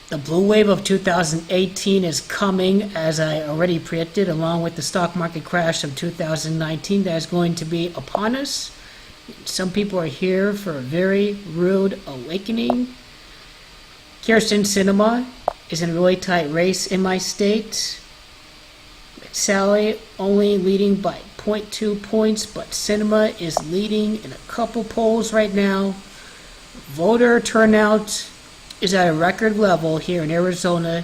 The blue wave of 2018 is coming, as I already predicted, along with the stock market crash of 2019 that is going to be upon us. Some people are here for a very rude awakening. Kyrsten Sinema is in a really tight race in my state. McSally only leading by 0.2 points, but Sinema is leading in a couple polls right now. Voter turnout is at a record level here in Arizona,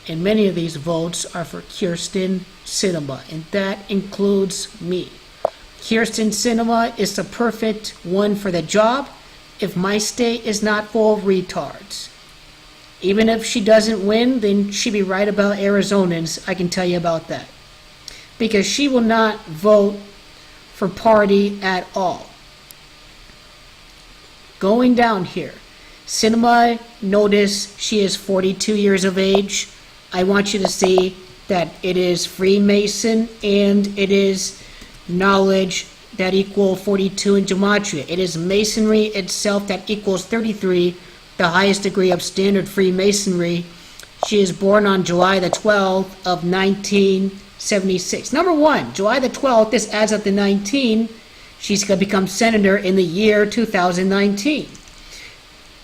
and many of these votes are for Kyrsten Sinema, and that includes me. Kyrsten Sinema is the perfect one for the job if my state is not full of retards. Even if she doesn't win, then she'd be right about Arizonans, I can tell you about that. Because she will not vote for party at all. Going down here, Sinema, notice she is 42 years of age. I want you to see that it is Freemason and it is knowledge that equal 42 in gematria. It is Masonry itself that equals 33, the highest degree of standard Freemasonry. She is born on July the 12th of 1976. Number one, July the 12th, this adds up to 19. She's going to become senator in the year 2019.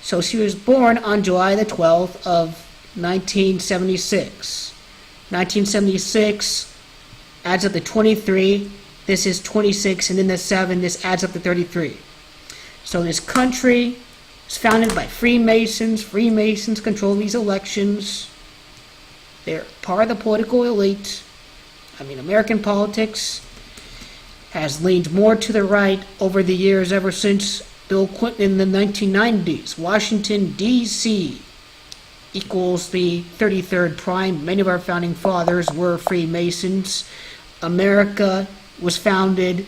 So she was born on July the 12th of 1976. 1976 adds up to 23. This is 26, and then the 7, this adds up to 33. So this country is founded by Freemasons. Freemasons control these elections. They're part of the political elite. American politics has leaned more to the right over the years, ever since Bill Clinton in the 1990s. Washington, D.C. equals the 33rd prime. Many of our founding fathers were Freemasons. America was founded,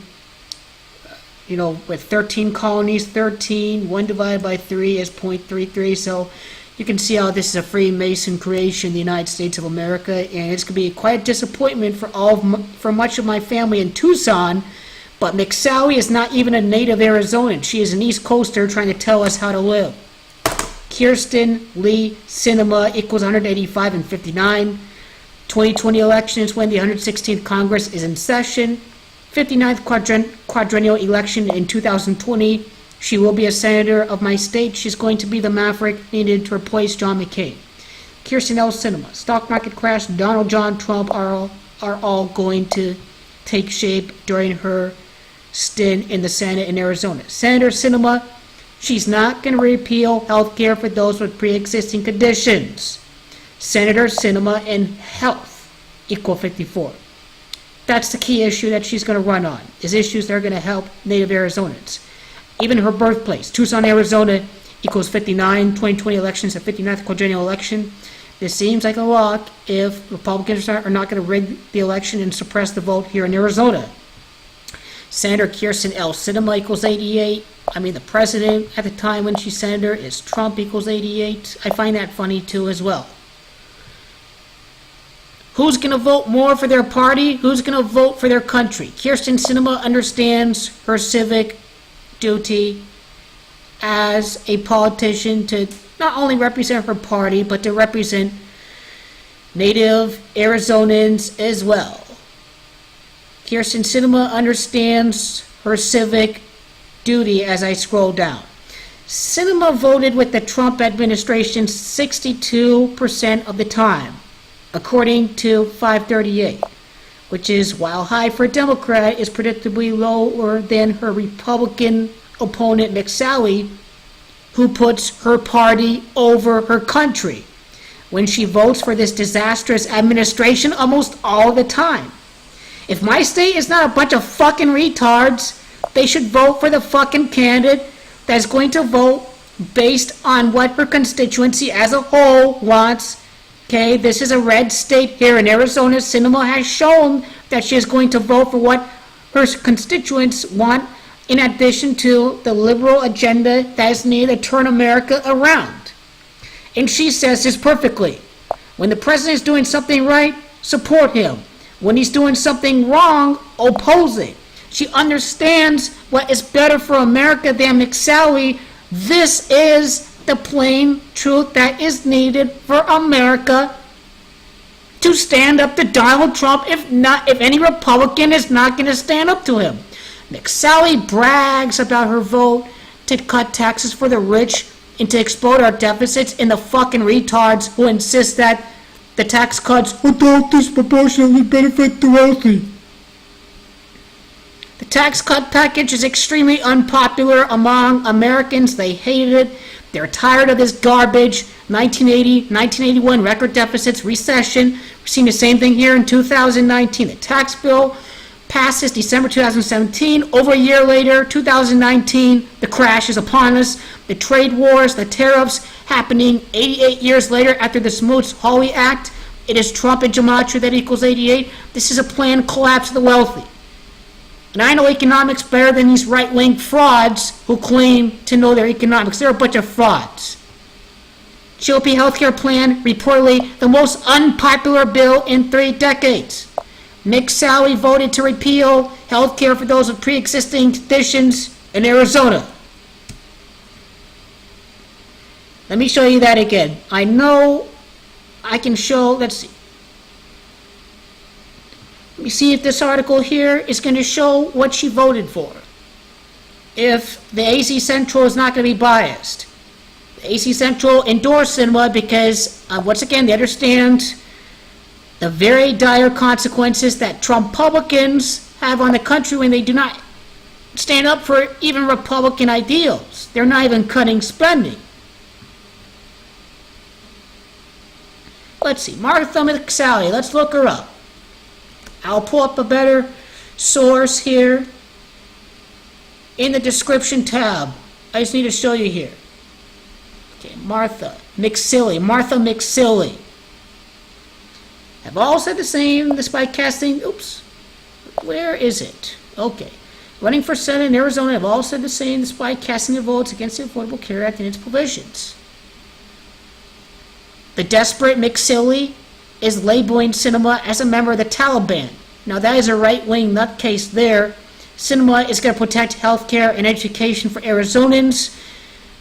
with 13 colonies, 13. 1 divided by 3 is 0.33. So you can see how this is a Freemason creation in the United States of America. And it's going to be quite a disappointment for much of my family in Tucson. But McSally is not even a native Arizonan. She is an East Coaster trying to tell us how to live. Kyrsten Lee Sinema equals 185 and 59. 2020 election is when the 116th Congress is in session. 59th quadrennial election in 2020. She will be a senator of my state. She's going to be the maverick needed to replace John McCain. Kyrsten L. Sinema, stock market crash, Donald John Trump are all going to take shape during her stint in the Senate in Arizona. Senator Sinema, she's not going to repeal health care for those with pre-existing conditions. Senator Sinema and health equal 54. That's the key issue that she's going to run on, is issues that are going to help Native Arizonans. Even her birthplace, Tucson, Arizona, equals 59. 2020 elections, a 59th quadrennial election. This seems like a lock if Republicans are not going to rig the election and suppress the vote here in Arizona. Senator Kyrsten L. Sinema equals 88. The president at the time when she's senator is Trump equals 88. I find that funny too as well. Who's going to vote more for their party? Who's going to vote for their country? Kyrsten Sinema understands her civic duty as a politician to not only represent her party, but to represent Native Arizonans as well. Kyrsten Sinema understands her civic duty as I scroll down. Sinema voted with the Trump administration 62% of the time, according to 538, which is, while high for a Democrat, is predictably lower than her Republican opponent McSally, who puts her party over her country when she votes for this disastrous administration almost all the time. If my state is not a bunch of fucking retards, they should vote for the fucking candidate that's going to vote based on what her constituency as a whole wants. Okay, this is a red state here in Arizona. Sinema has shown that she is going to vote for what her constituents want, in addition to the liberal agenda that is needed to turn America around. And she says this perfectly. When the president is doing something right, support him. When he's doing something wrong, oppose it. She understands what is better for America than McSally. This is the plain truth that is needed for America to stand up to Donald Trump if any Republican is not going to stand up to him. McSally brags about her vote to cut taxes for the rich and to explode our deficits, and the fucking retards who insist that the tax cuts will don't disproportionately benefit the wealthy. The tax cut package is extremely unpopular among Americans. They hated it. They're tired of this garbage. 1980, 1981 record deficits, recession. We're seeing the same thing here in 2019. The tax bill passes December 2017. Over a year later, 2019, the crash is upon us. The trade wars, the tariffs happening 88 years later after the Smoot-Hawley Act. It is Trump and gematria that equals 88. This is a planned collapse of the wealthy. And I know economics better than these right-wing frauds who claim to know their economics. They're a bunch of frauds. GOP healthcare plan, reportedly the most unpopular bill in 3 decades. McSally voted to repeal healthcare for those with pre-existing conditions in Arizona. Let me show you that again. I know I can show, let's see. Let me see if this article here is going to show what she voted for. If the AC Central is not going to be biased. The AC Central endorsed Sinema because, once again, they understand the very dire consequences that Trumppublicans have on the country when they do not stand up for even Republican ideals. They're not even cutting spending. Let's see, Martha McSally, let's look her up. I'll pull up a better source here in the description tab. I just need to show you here. Okay, Martha McSally. Have all said the same despite casting, where is it? Okay. Running for Senate in Arizona have all said the same despite casting their votes against the Affordable Care Act and its provisions. The desperate McSally is labeling Sinema as a member of the Taliban. Now that is a right-wing nutcase there. Sinema is going to protect health care and education for Arizonans.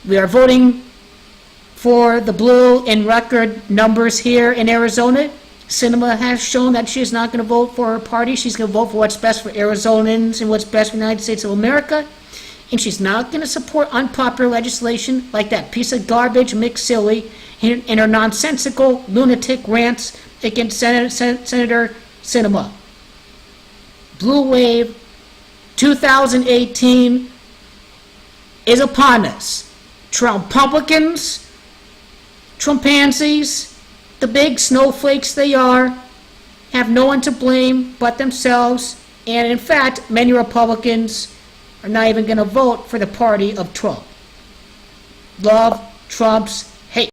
We are voting for the blue in record numbers here in Arizona. Sinema has shown that she is not going to vote for her party. She's going to vote for what's best for Arizonans and what's best for the United States of America. And she's not going to support unpopular legislation like that piece of garbage McSally in her nonsensical lunatic rants against Senator Sinema. Blue Wave 2018 is upon us. Trumppublicans, Trumpansies, the big snowflakes they are, have no one to blame but themselves, and in fact, many Republicans are not even going to vote for the party of Trump. Love Trump's